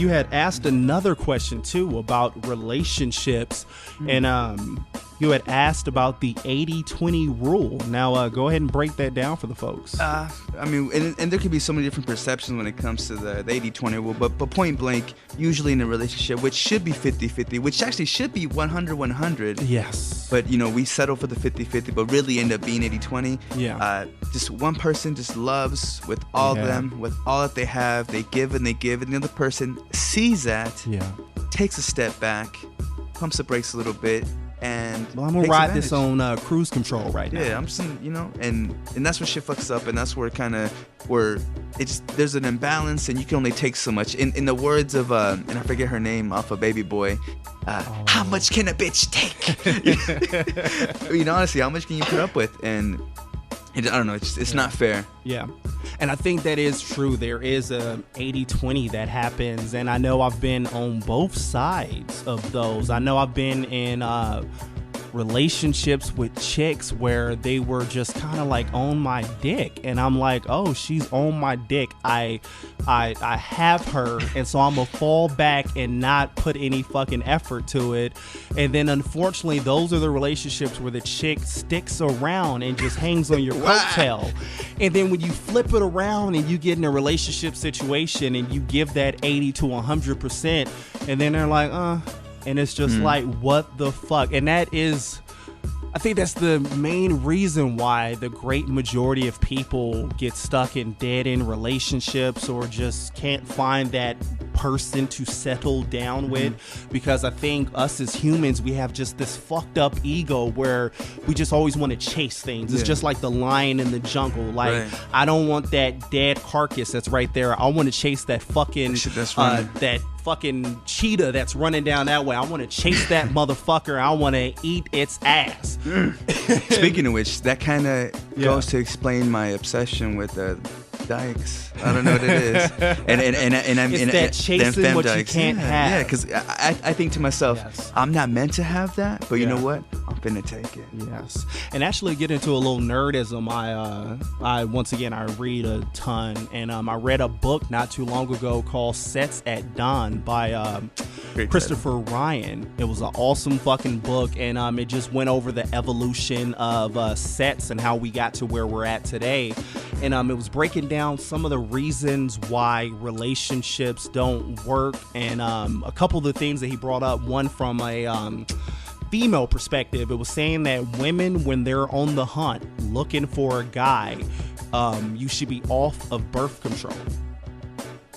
you had asked another question too about relationships, and you had asked about the 80-20 rule. Now, go ahead and break that down for the folks. I mean, and there could be so many different perceptions when it comes to the 80-20 rule, but point blank, usually in a relationship, which should be 50-50, which actually should be 100-100. Yes. But, we settle for the 50-50, but really end up being 80-20. Yeah. Just one person just loves with all of them, with all that they have. They give, and the other person sees that, takes a step back, pumps the brakes a little bit, and I'm gonna ride this on cruise control right now. Yeah, I'm just, and that's where shit fucks up, and that's where there's an imbalance, and you can only take so much. In the words of and I forget her name off of Baby Boy, how much can a bitch take? Honestly, how much can you put up with? And I don't know, it's not fair. Yeah. And I think that is true. There is a 80-20 that happens, and I know I've been on both sides of those. I know I've been in relationships with chicks where they were just kind of like on my dick, and I'm like, oh, she's on my dick. I have her, and so I'm gonna fall back and not put any fucking effort to it. And then unfortunately, those are the relationships where the chick sticks around and just hangs on your coattail. And then when you flip it around and you get in a relationship situation and you give that 80 to 100%, and then they're like, and it's just like, what the fuck? And that is, I think that's the main reason why the great majority of people get stuck in dead-end relationships or just can't find that person to settle down with, because I think us as humans, we have just this fucked up ego where we just always want to chase things. It's just like the lion in the jungle. Like, I don't want that dead carcass that's right there. I want to chase that fucking that fucking cheetah that's running down that way. I want to chase that motherfucker. I want to eat its ass. Speaking of which, that kind of goes to explain my obsession with dykes. I don't know what it is. and I'm it's that chasing what you can't have. Yeah, because I think to myself, I'm not meant to have that, but you know what? I'm finna take it. Yes. And actually get into a little nerdism. I once again, I read a ton, and I read a book not too long ago called Sets at Dawn by Christopher Ryan. It was an awesome fucking book, and it just went over the evolution of sets and how we got to where we're at today. And it was breaking down some of the reasons why relationships don't work, and a couple of the things that he brought up. One from a female perspective, it was saying that women, when they're on the hunt looking for a guy, you should be off of birth control.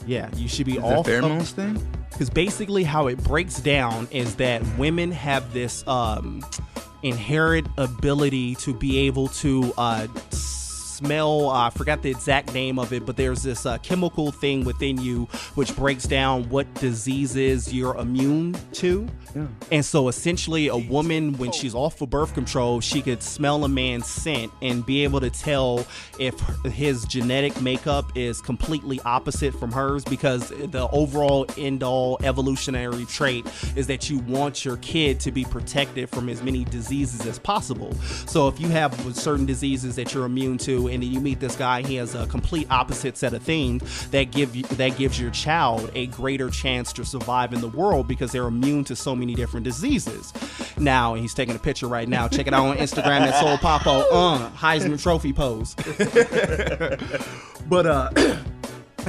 Yeah, you should be off. The pheromones thing? Because basically how it breaks down is that women have this inherent ability to be able to smell, I forgot the exact name of it, but there's this chemical thing within you which breaks down what diseases you're immune to. Yeah. And so essentially a woman, when she's off of birth control, she could smell a man's scent and be able to tell if his genetic makeup is completely opposite from hers, because the overall end-all evolutionary trait is that you want your kid to be protected from as many diseases as possible. So if you have certain diseases that you're immune to, and then you meet this guy, he has a complete opposite set of things, that gives your child a greater chance to survive in the world because they're immune to so many different diseases. Now, and he's taking a picture right now. Check it out on Instagram at Soul Papo, Heisman Trophy pose. But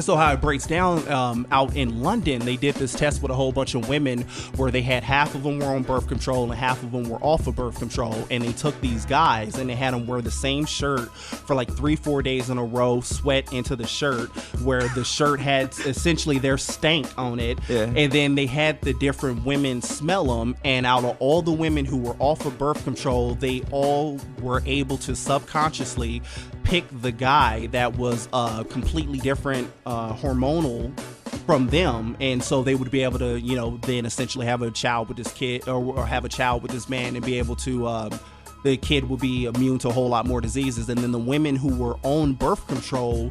so how it breaks down, out in London, they did this test with a whole bunch of women where they had half of them were on birth control and half of them were off of birth control. And they took these guys and they had them wear the same shirt for like 3-4 days in a row, sweat into the shirt, where the shirt had essentially their stank on it. Yeah. And then they had the different women smell them. And out of all the women who were off of birth control, they all were able to subconsciously pick the guy that was completely different hormonal from them, and so they would be able to, then essentially have a child with this kid, or have a child with this man, and be able to the kid will be immune to a whole lot more diseases. And then the women who were on birth control,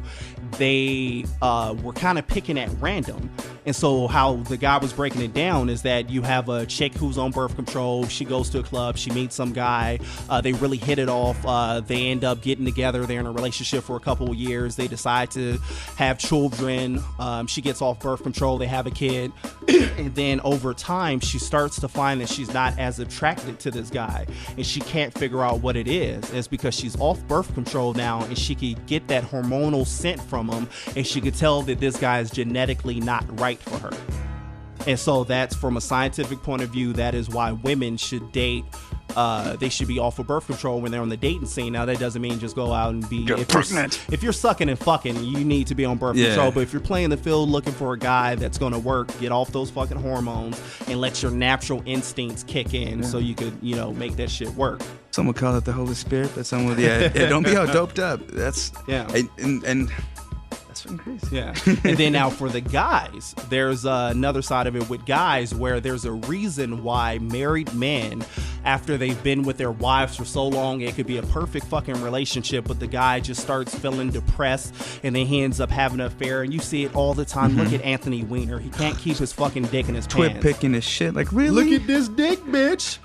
they were kind of picking at random. And so how the guy was breaking it down is that you have a chick who's on birth control. She goes to a club. She meets some guy. They really hit it off. They end up getting together. They're in a relationship for a couple of years. They decide to have children. She gets off birth control. They have a kid. And then over time, she starts to find that she's not as attracted to this guy. And she can't figure out what it is. It's because she's off birth control now, and she could get that hormonal scent from him. And she could tell that this guy is genetically not right for her. And so that's, from a scientific point of view, that is why women should date. They should be off of birth control when they're on the dating scene. Now, that doesn't mean just go out and be pregnant. If you're sucking and fucking, you need to be on birth control. But if you're playing the field looking for a guy that's going to work, get off those fucking hormones and let your natural instincts kick in so you could, make that shit work. Some would call it the Holy Spirit, but some would, don't be all doped up. That's, and that's fucking crazy. Yeah. And then now for the guys, there's another side of it with guys where there's a reason why married men, after they've been with their wives for so long, it could be a perfect fucking relationship, but the guy just starts feeling depressed and then he ends up having an affair. And you see it all the time. Look at Anthony Weiner. He can't keep his fucking dick in his pants. Twit picking his shit. Like, really? Look at this dick, bitch.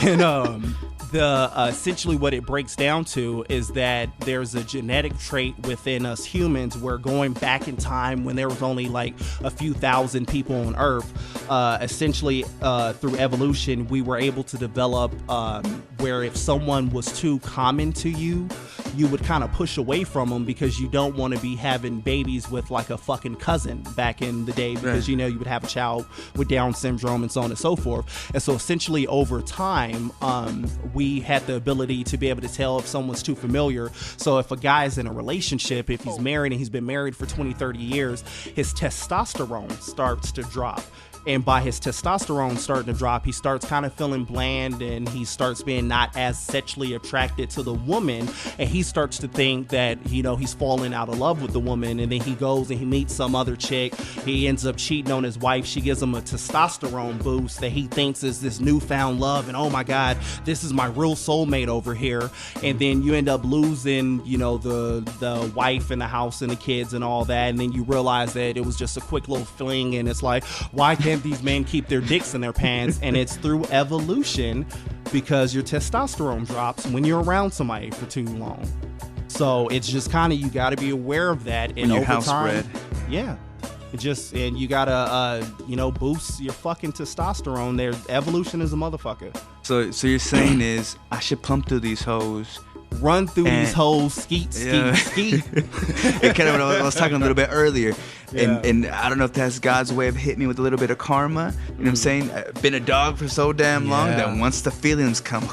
And essentially what it breaks down to is that there's a genetic trait within us humans where, going back in time when there was only like a few thousand people on Earth, essentially through evolution, we were able to develop where if someone was too common to you, you would kind of push away from them because you don't want to be having babies with like a fucking cousin back in the day, because you would have a child with Down syndrome and so on and so forth. And so essentially over time, we had the ability to be able to tell if someone's too familiar. So if a guy's in a relationship, if he's married and he's been married for 20, 30 years, his testosterone starts to drop. And by his testosterone starting to drop, he starts kind of feeling bland, and he starts being not as sexually attracted to the woman. And he starts to think that, he's falling out of love with the woman. And then he goes and he meets some other chick. He ends up cheating on his wife. She gives him a testosterone boost that he thinks is this newfound love. And oh my God, this is my real soulmate over here. And then you end up losing, the wife and the house and the kids and all that. And then you realize that it was just a quick little fling. And it's like, why can't these men keep their dicks in their pants? And it's through evolution, because your testosterone drops when you're around somebody for too long. So it's just kind of, you got to be aware of that. And over time, and you gotta boost your fucking testosterone. There, evolution is a motherfucker. So you're saying is I should pump through these hoes, run through these hoes, skeet. It kind of what I was talking a little bit earlier. And I don't know if that's God's way of hitting me with a little bit of karma. You know what I'm saying? I've been a dog for so damn long that once the feelings come,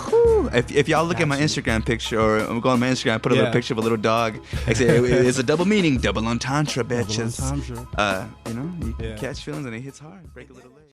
if y'all look at my Instagram picture, or I'm going on my Instagram, put a little picture of a little dog. I say it's a double meaning, double entendre, bitches. Double entendre. You catch feelings and it hits hard. Break a little leg.